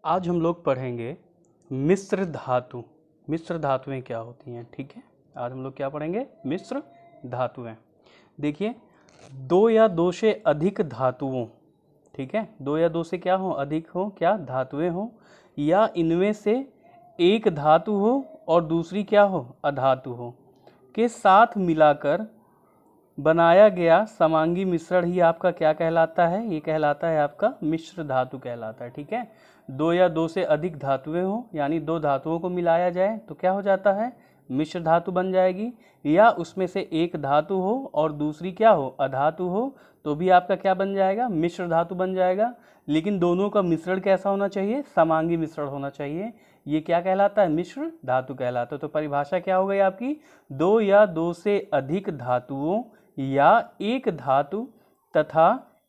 आज हम लोग पढ़ेंगे मिश्र धातु। मिश्र धातुएं क्या होती हैं, ठीक है। आज हम लोग क्या पढ़ेंगे, मिश्र धातुएं। देखिए, दो या दो से अधिक धातुओं, ठीक है, दो या दो से क्या हो, अधिक हो, क्या धातुएं हो, या इनमें से एक धातु हो और दूसरी क्या हो, अधातु हो, के साथ मिलाकर बनाया गया समांगी मिश्रण ही आपका क्या कहलाता है, ये कहलाता है आपका मिश्र धातु कहलाता है, ठीक है। दो या दो से अधिक धातुएं हो, यानी दो धातुओं को मिलाया जाए तो क्या हो जाता है, मिश्र धातु बन जाएगी। या उसमें से एक धातु हो और दूसरी क्या हो, अधातु हो, तो भी आपका क्या बन जाएगा, मिश्र धातु बन जाएगा। लेकिन दोनों का मिश्रण कैसा होना चाहिए, समांगी मिश्रण होना चाहिए। ये क्या कहलाता है, मिश्र धातु कहलाता है। तो परिभाषा क्या हो गई आपकी, दो या दो से अधिक धातुओं या एक धातु तथा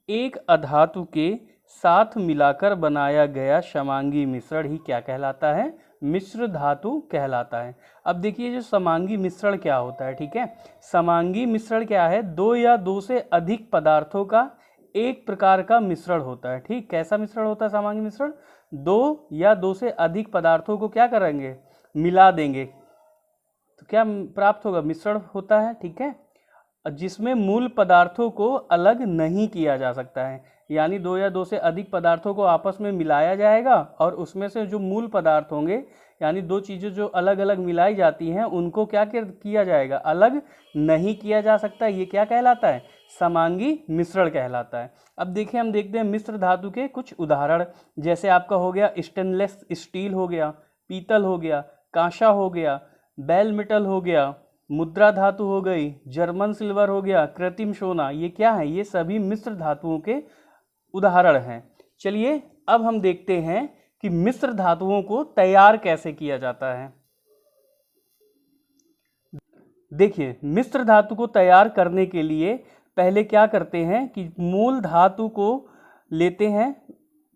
एक अधातु के साथ मिलाकर बनाया गया समांगी मिश्रण ही क्या कहलाता है, मिश्र धातु कहलाता है। अब देखिए, जो समांगी मिश्रण क्या होता है, ठीक है। समांगी मिश्रण क्या है, दो या दो से अधिक पदार्थों का एक प्रकार का मिश्रण होता है, ठीक। कैसा मिश्रण होता है समांगी मिश्रण, दो या दो से अधिक पदार्थों को क्या करेंगे, मिला देंगे तो क्या प्राप्त होगा, मिश्रण होता है, ठीक है, जिसमें मूल पदार्थों को अलग नहीं किया जा सकता है। यानी दो या दो से अधिक पदार्थों को आपस में मिलाया जाएगा और उसमें से जो मूल पदार्थ होंगे, यानी दो चीज़ें जो अलग अलग मिलाई जाती हैं, उनको क्या किया जाएगा, अलग नहीं किया जा सकता। ये क्या कहलाता है, समांगी मिश्रण कहलाता है। अब देखिए, हम देखते हैं मिश्र धातु के कुछ उदाहरण। जैसे आपका हो गया स्टेनलेस स्टील हो गया, पीतल हो गया, कांसा हो गया, बेल मेटल हो गया, मुद्रा धातु हो गई, जर्मन सिल्वर हो गया, कृत्रिम सोना। ये क्या है, ये सभी मिश्र धातुओं के उदाहरण हैं। चलिए अब हम देखते हैं कि मिश्र धातुओं को तैयार कैसे किया जाता है। देखिए, मिश्र धातु को तैयार करने के लिए पहले क्या करते हैं कि मूल धातु को लेते हैं,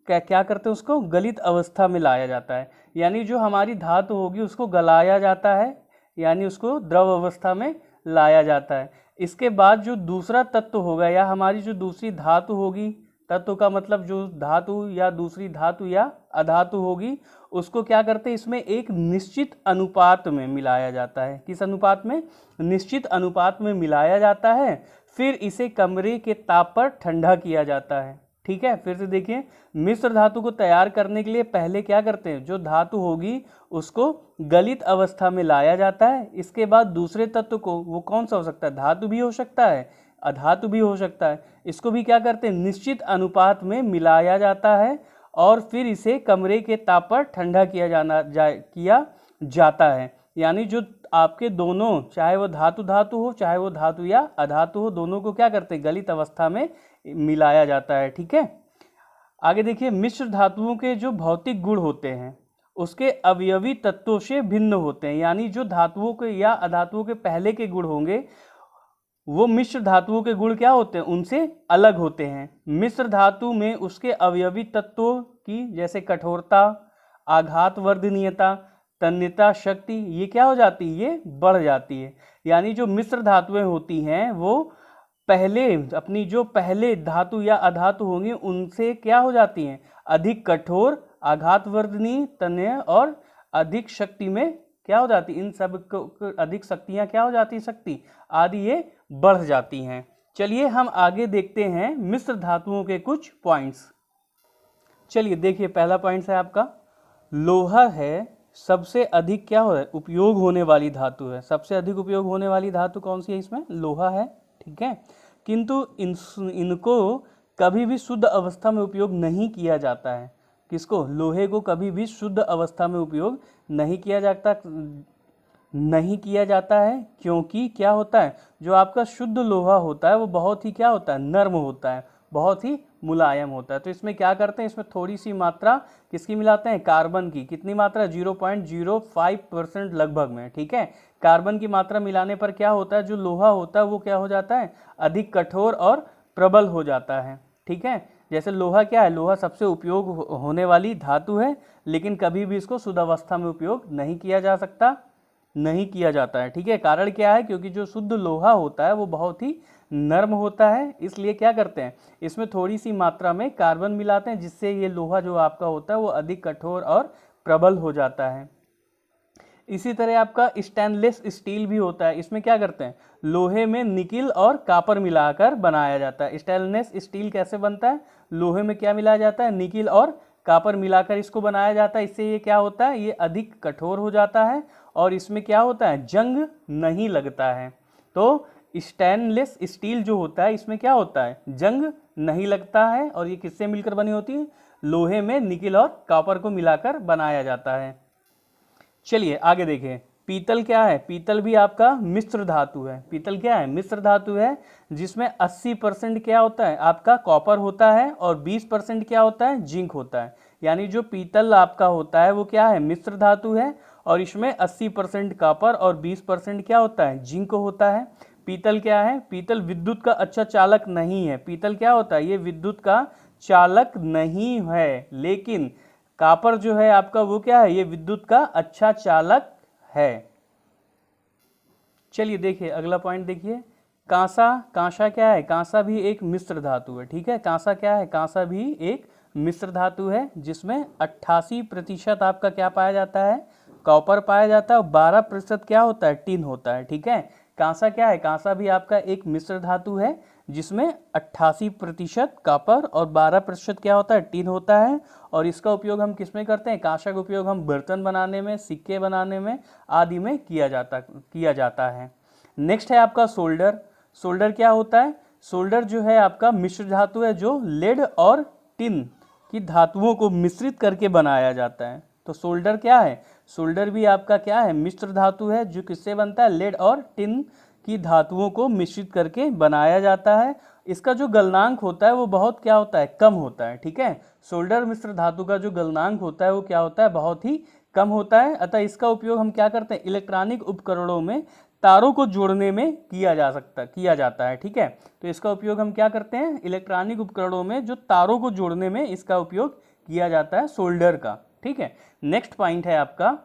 क्या करते हैं, उसको गलित अवस्था में लाया जाता है। यानी जो हमारी धातु होगी उसको गलाया जाता है, यानी उसको द्रव अवस्था में लाया जाता है। इसके बाद जो दूसरा तत्व होगा या हमारी जो दूसरी धातु होगी, तत्व का मतलब जो धातु या दूसरी धातु या अधातु होगी, उसको क्या करते हैं, इसमें एक निश्चित अनुपात में मिलाया जाता है। किस अनुपात में, निश्चित अनुपात में मिलाया जाता है। फिर इसे कमरे के ताप पर ठंडा किया जाता है, ठीक है। फिर से देखिए, मिश्र धातु को तैयार करने के लिए पहले क्या करते हैं, जो धातु होगी उसको गलित अवस्था में लाया जाता है। इसके बाद दूसरे तत्व को, वो कौन सा हो सकता है, धातु भी हो सकता है, अधातु भी हो सकता है, इसको भी क्या करते हैं, निश्चित अनुपात में मिलाया जाता है और फिर इसे कमरे के ताप पर ठंडा किया जाता है। यानी जो आपके दोनों, चाहे वो धातु हो, चाहे वो धातु या अधातु हो, दोनों को क्या करते हैं, गलित अवस्था में मिलाया जाता है, ठीक है। आगे देखिए, मिश्र धातुओं के जो भौतिक गुण होते हैं उसके अवयवी तत्वों से भिन्न होते हैं। यानी जो धातुओं के या अधातुओं के पहले के गुण होंगे, वो मिश्र धातुओं के गुण क्या होते हैं, उनसे अलग होते हैं। मिश्र धातु में उसके अवयवी तत्वों की, जैसे कठोरता, आघातवर्धनीयता, तन्यता शक्ति, ये क्या हो जाती है, ये बढ़ जाती है। यानी जो मिश्र धातुएं होती हैं वो पहले अपनी जो पहले धातु या अधातु होंगी उनसे क्या हो जाती हैं, अधिक कठोर, आघातवर्धनीय, तन्य और अधिक शक्ति में क्या हो जाती, इन सब को अधिक शक्तियां क्या हो जाती, शक्ति आदि ये बढ़ जाती हैं। चलिए हम आगे देखते हैं मिश्र धातुओं के कुछ पॉइंट्स। चलिए देखिए, पहला पॉइंट है आपका, लोहा है सबसे अधिक क्या हो, उपयोग होने वाली धातु है। सबसे अधिक उपयोग होने वाली धातु कौन सी है, इसमें लोहा है, ठीक है। किंतु इनको कभी भी शुद्ध अवस्था में उपयोग नहीं किया जाता है। किसको, लोहे को कभी भी शुद्ध अवस्था में उपयोग नहीं किया जाता है, क्योंकि क्या होता है, जो आपका शुद्ध लोहा होता है वो बहुत ही क्या होता है, नर्म होता है, बहुत ही मुलायम होता है। तो इसमें क्या करते हैं, इसमें थोड़ी सी मात्रा किसकी मिलाते हैं, कार्बन की। कितनी मात्रा, 0.05% लगभग में, ठीक है। कार्बन की मात्रा मिलाने पर क्या होता है, जो लोहा होता है वो क्या हो जाता है, अधिक कठोर और प्रबल हो जाता है, ठीक है। जैसे लोहा क्या है, लोहा सबसे उपयोग होने वाली धातु है, लेकिन कभी भी इसको शुद्ध अवस्था में उपयोग नहीं किया जाता है, ठीक है। कारण क्या है, क्योंकि जो शुद्ध लोहा होता है वो बहुत ही नर्म होता है, इसलिए क्या करते हैं, इसमें थोड़ी सी मात्रा में कार्बन मिलाते हैं, जिससे ये लोहा जो आपका होता है वो अधिक कठोर और प्रबल हो जाता है। इसी तरह आपका स्टेनलेस स्टील भी होता है, इसमें क्या करते हैं, लोहे में निकिल और कॉपर मिलाकर बनाया जाता है। स्टेनलेस स्टील कैसे बनता है, लोहे में क्या मिलाया जाता है, निकिल और कॉपर मिलाकर इसको बनाया जाता है। इससे ये क्या होता है, ये अधिक कठोर हो जाता है और इसमें क्या होता है, जंग नहीं लगता है। तो स्टेनलेस स्टील जो होता है इसमें क्या होता है, जंग नहीं लगता है, और ये किससे मिलकर बनी होती है, लोहे में निकिल और कॉपर को मिलाकर बनाया जाता है। चलिए आगे देखें, पीतल क्या है, पीतल भी आपका मिश्र धातु है। पीतल क्या है, मिश्र धातु है, जिसमें 80% क्या होता है, आपका कॉपर होता है और 20% क्या होता है, जिंक होता है। यानी जो पीतल आपका होता है वो क्या है, मिश्र धातु है, और इसमें 80% कॉपर और 20% क्या होता है, जिंक होता है। पीतल क्या है, पीतल विद्युत का अच्छा चालक नहीं है। पीतल क्या होता है, ये विद्युत का चालक नहीं है, लेकिन कॉपर जो है आपका वो क्या है, ये विद्युत का अच्छा चालक है। चलिए देखिए अगला पॉइंट देखिए, कांसा। कांसा क्या है, कांसा भी एक मिश्र धातु है। ठीक है, कांसा क्या है, कांसा भी एक मिश्र धातु है, जिसमें 88% आपका क्या पाया जाता है, कॉपर पाया जाता है, और 12% क्या होता है, टिन होता है। ठीक है, कांसा क्या है, कांसा भी आपका एक मिश्र धातु है, जिसमें 88% कॉपर और 12% क्या होता है, टिन होता है। और इसका उपयोग हम किस में करते हैं, कांसा का उपयोग हम बर्तन बनाने में, सिक्के बनाने में आदि में किया जाता है। नेक्स्ट है आपका सोल्डर। सोल्डर क्या होता है, सोल्डर जो है आपका मिश्र धातु है, जो लेड और टिन की धातुओं को मिश्रित करके बनाया जाता है। तो सोल्डर क्या है, सोल्डर भी आपका क्या है, मिश्र धातु है, जो किससे बनता है, लेड और टिन की धातुओं को मिश्रित करके बनाया जाता है। इसका जो गलनांक होता है वो बहुत क्या होता है, कम होता है। ठीक है, सोल्डर मिश्र धातु का जो गलनांक होता है वो क्या होता है, बहुत ही कम होता है। अतः इसका उपयोग हम क्या करते हैं, इलेक्ट्रॉनिक उपकरणों में तारों को जोड़ने में किया जाता है। ठीक है, तो इसका उपयोग हम क्या करते हैं, इलेक्ट्रॉनिक उपकरणों में जो तारों को जोड़ने में इसका उपयोग किया जाता है, सोल्डर का। ठीक है, नेक्स्ट पॉइंट है आपका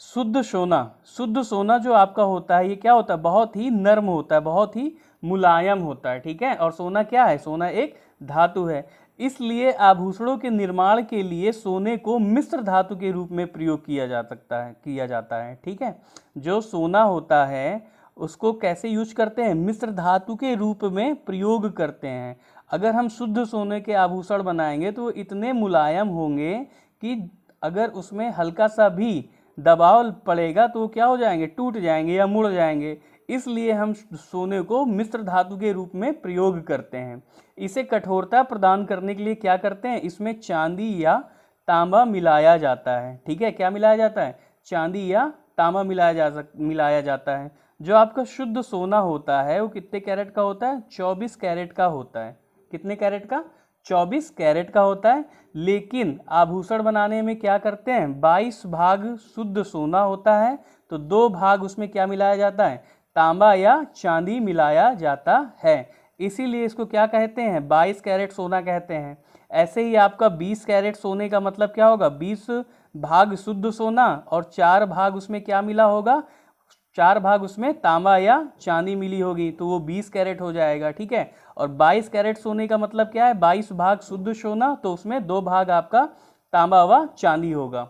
शुद्ध सोना। शुद्ध सोना जो आपका होता है ये क्या होता है, बहुत ही नर्म होता है, बहुत ही मुलायम होता है। ठीक है, और सोना क्या है, सोना एक धातु है, इसलिए आभूषणों के निर्माण के लिए सोने को मिश्र धातु के रूप में प्रयोग किया जाता है। ठीक है, जो सोना होता है उसको कैसे यूज करते हैं, मिश्र धातु के रूप में प्रयोग करते हैं। अगर हम शुद्ध सोने के आभूषण बनाएंगे तो इतने मुलायम होंगे कि अगर उसमें हल्का सा भी दबाव पड़ेगा तो क्या हो जाएंगे, टूट जाएंगे या मुड़ जाएंगे। इसलिए हम सोने को मिश्र धातु के रूप में प्रयोग करते हैं। इसे कठोरता प्रदान करने के लिए क्या करते हैं, इसमें चांदी या तांबा मिलाया जाता है। ठीक है, क्या मिलाया जाता है, चांदी या तांबा मिलाया जाता है। जो आपका शुद्ध सोना होता है वो कितने कैरेट का होता है, 24 कैरेट का होता है। कितने कैरेट का, 24 कैरेट का होता है। लेकिन आभूषण बनाने में क्या करते हैं, 22 भाग शुद्ध सोना होता है, तो 2 भाग उसमें क्या मिलाया जाता है, तांबा या चांदी मिलाया जाता है। इसीलिए इसको क्या कहते हैं, 22 कैरेट सोना कहते हैं। ऐसे ही आपका 20 कैरेट सोने का मतलब क्या होगा, 20 भाग शुद्ध सोना और 4 भाग उसमें क्या मिला होगा, 4 भाग उसमें तांबा या चांदी मिली होगी, तो वो 20 कैरेट हो जाएगा। ठीक है, और 22 कैरेट सोने का मतलब क्या है, 22 भाग शुद्ध सोना, तो उसमें 2 भाग आपका तांबा व चांदी होगा।